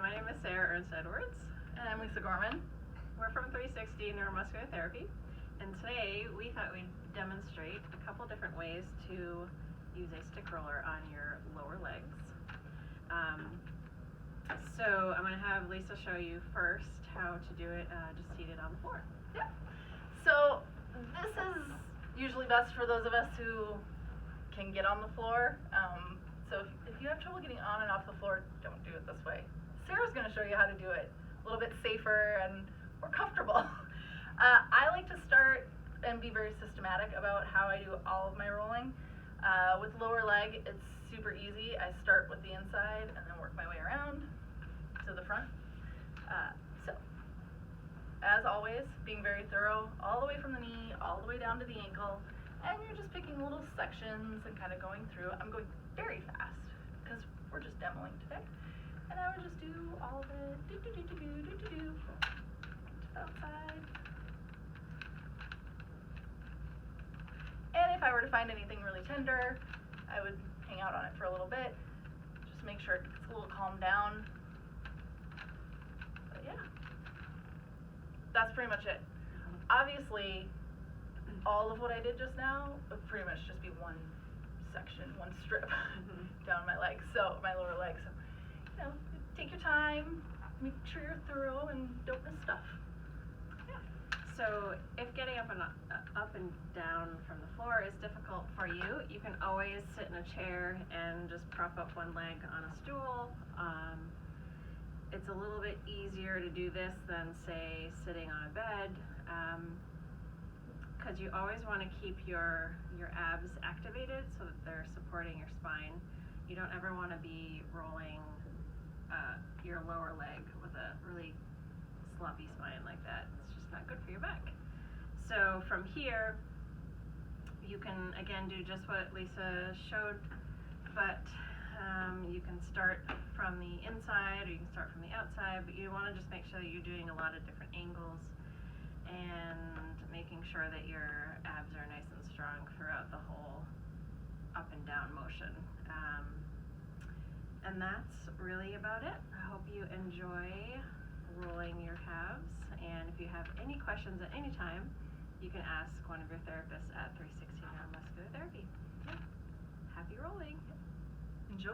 my name is Sarah Ernst Edwards. And I'm Lisa Gorman. We're from 360 Neuromuscular Therapy, and today we thought we'd demonstrate a couple different ways to use a stick roller on your lower legs. So I'm going to have Lisa show you first how to do it just seated on the floor. Yeah. So this is usually best for those of us who can get on the floor. So if you have trouble getting on and off the floor, don't do it this way. Sarah's going to show you how to do it a little bit safer and more comfortable. I like to start and be very systematic about how I do all of my rolling. With lower leg, it's super easy. I start with the inside and then work my way around to the front. So, as always, being very thorough, all the way from the knee, all the way down to the ankle, and you're just picking little sections and kind of going through. I'm going very fast because we're just demoing today. And I would just do all of it, to the outside. And if I were to find anything really tender, I would hang out on it for a little bit, just make sure it gets a little calmed down. But yeah, that's pretty much it. Obviously, all of what I did just now would pretty much just be one section, one strip down my legs, so my lower legs. So, you know, take your time, make sure you're thorough, and don't miss stuff. Yeah. So if getting up and down from the floor is difficult for you, you can always sit in a chair and just prop up one leg on a stool. It's a little bit easier to do this than, say, sitting on a bed, because you always want to keep your abs activated so that they're supporting your spine. You don't ever want to be rolling your lower leg with a really sloppy spine like that. It's just not good for your back. So from here, you can again do just what Lisa showed, but you can start from the inside or you can start from the outside, but you want to just make sure that you're doing a lot of different angles and making sure that your abs are nice and strong throughout the whole up and down motion. And that's really about it. I hope you enjoy rolling your calves, and if you have any questions at any time, you can ask one of your therapists at 360 Neuromuscular Therapy. Yeah. Happy rolling. Enjoy.